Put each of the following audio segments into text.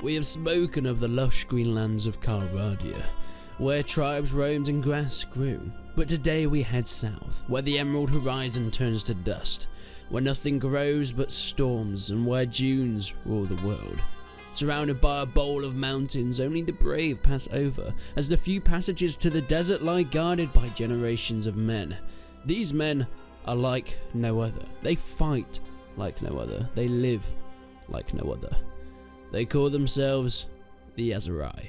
We have spoken of the lush green lands of Calradia, where tribes roamed and grass grew. But today we head south, where the emerald horizon turns to dust, where nothing grows but storms, and where dunes rule the world. Surrounded by a bowl of mountains, only the brave pass over, as the few passages to the desert lie guarded by generations of men. These men are like no other. They fight like no other. They live like no other. They call themselves the Aserai.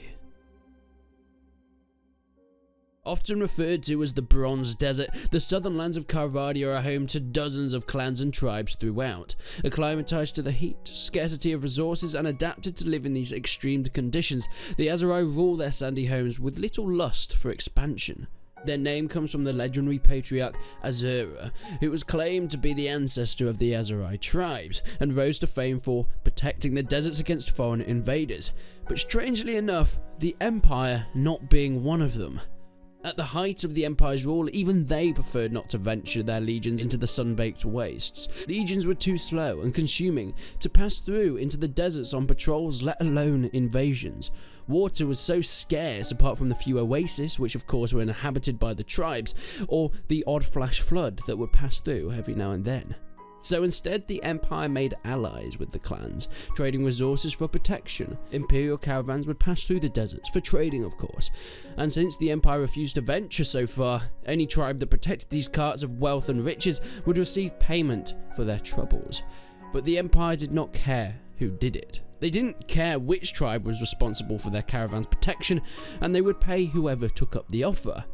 Often referred to as the Bronze Desert, the southern lands of Calradia are home to dozens of clans and tribes throughout, acclimatized to the heat, scarcity of resources, and adapted to live in these extreme conditions. The Aserai rule their sandy homes with little lust for expansion. Their name comes from the legendary patriarch Aserai, who was claimed to be the ancestor of the Aserai tribes, and rose to fame for protecting the deserts against foreign invaders, but strangely enough, the Empire not being one of them. At the height of the Empire's rule, even they preferred not to venture their legions into the sun-baked wastes. Legions were too slow and consuming to pass through into the deserts on patrols, let alone invasions. Water was so scarce, apart from the few oases, which of course were inhabited by the tribes, or the odd flash flood that would pass through every now and then. So instead, the Empire made allies with the clans, trading resources for protection. Imperial caravans would pass through the deserts, for trading of course, and since the Empire refused to venture so far, any tribe that protected these carts of wealth and riches would receive payment for their troubles. But the Empire did not care who did it. They didn't care which tribe was responsible for their caravan's protection, and they would pay whoever took up the offer.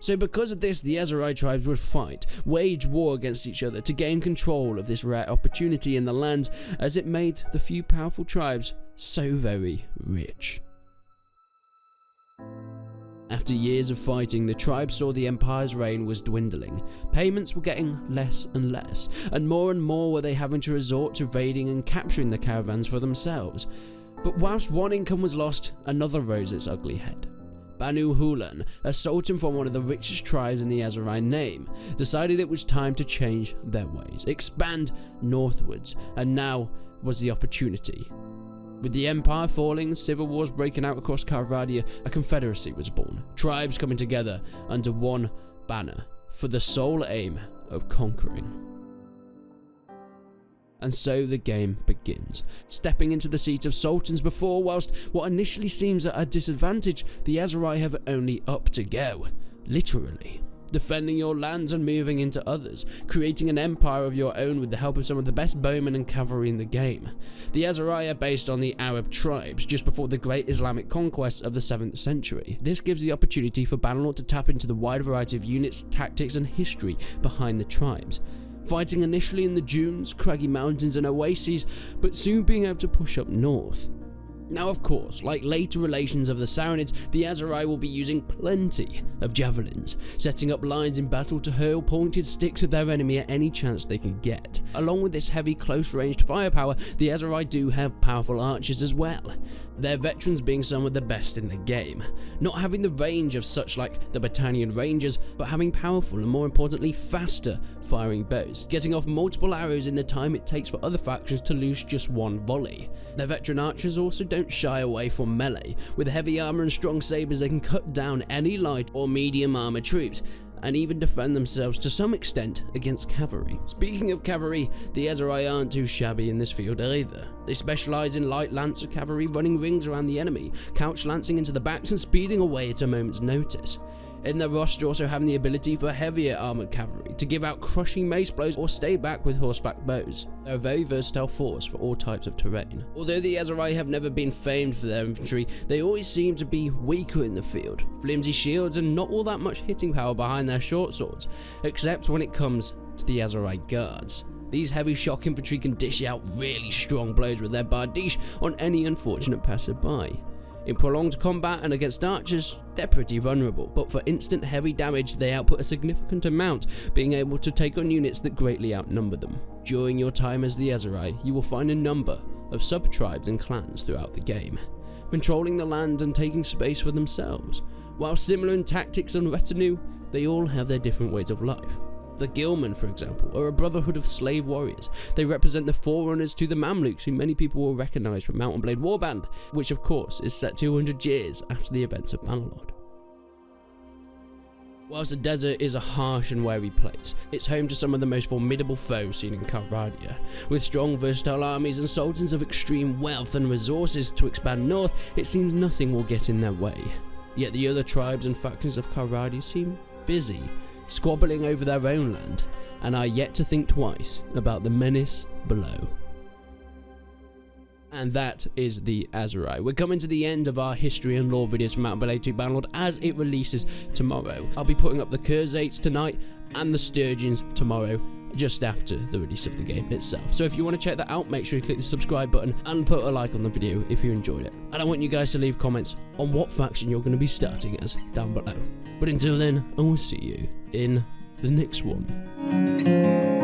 So because of this, the Aserai tribes would fight, wage war against each other to gain control of this rare opportunity in the land, as it made the few powerful tribes so very rich. After years of fighting, the tribe saw the Empire's reign was dwindling. Payments were getting less and less, and more were they having to resort to raiding and capturing the caravans for themselves. But whilst one income was lost, another rose its ugly head. Banu Hulan, a sultan from one of the richest tribes in the Aserai name, decided it was time to change their ways, expand northwards, and now was the opportunity. With the empire falling, civil wars breaking out across Calradia, a confederacy was born, tribes coming together under one banner, for the sole aim of conquering. And so the game begins. Stepping into the seat of sultans before, whilst what initially seems at a disadvantage, the Aserai have only up to go. Literally. Defending your lands and moving into others, creating an empire of your own with the help of some of the best bowmen and cavalry in the game. The Aserai are based on the Arab tribes, just before the great Islamic conquest of the 7th century. This gives the opportunity for Bannerlord to tap into the wide variety of units, tactics and history behind the tribes. Fighting initially in the dunes, craggy mountains and oases, but soon being able to push up north. Now of course, like later relations of the Sultanate, the Aserai will be using plenty of javelins, setting up lines in battle to hurl pointed sticks at their enemy at any chance they can get. Along with this heavy close-ranged firepower, the Aserai do have powerful archers as well, their veterans being some of the best in the game. Not having the range of such like the Battanian Rangers, but having powerful and more importantly faster firing bows, getting off multiple arrows in the time it takes for other factions to lose just one volley. Their veteran archers also don't shy away from melee. With heavy armor and strong sabers, they can cut down any light or medium armor troops, and even defend themselves to some extent against cavalry. Speaking of cavalry, the Aserai aren't too shabby in this field either. They specialise in light lancer cavalry, running rings around the enemy, couch lancing into the backs and speeding away at a moment's notice. In their roster also having the ability for heavier armoured cavalry to give out crushing mace blows or stay back with horseback bows. They're a very versatile force for all types of terrain. Although the Aserai have never been famed for their infantry, they always seem to be weaker in the field. Flimsy shields and not all that much hitting power behind their short swords, except when it comes to the Aserai guards. These heavy shock infantry can dish out really strong blows with their bardiche on any unfortunate passerby. In prolonged combat and against archers, they're pretty vulnerable, but for instant heavy damage they output a significant amount, being able to take on units that greatly outnumber them. During your time as the Aserai, you will find a number of sub-tribes and clans throughout the game, controlling the land and taking space for themselves. While similar in tactics and retinue, they all have their different ways of life. The Gilman, for example, are a brotherhood of slave warriors. They represent the forerunners to the Mamluks, who many people will recognise from Mount and Blade Warband, which of course is set 200 years after the events of Bannerlord. Whilst the desert is a harsh and wary place, it's home to some of the most formidable foes seen in Calradia. With strong, versatile armies and sultans of extreme wealth and resources to expand north, it seems nothing will get in their way. Yet the other tribes and factions of Calradia seem busy, squabbling over their own land, and are yet to think twice about the menace below. And that is the Aserai. We're coming to the end of our history and lore videos from Mount and Blade 2 Bannerlord as it releases tomorrow. I'll be putting up the Kurzates tonight and the Sturgeons tomorrow, just after the release of the game itself. So if you want to check that out, make sure you click the subscribe button and put a like on the video if you enjoyed it. And I want you guys to leave comments on what faction you're going to be starting as down below. But until then, I will see you in the next one.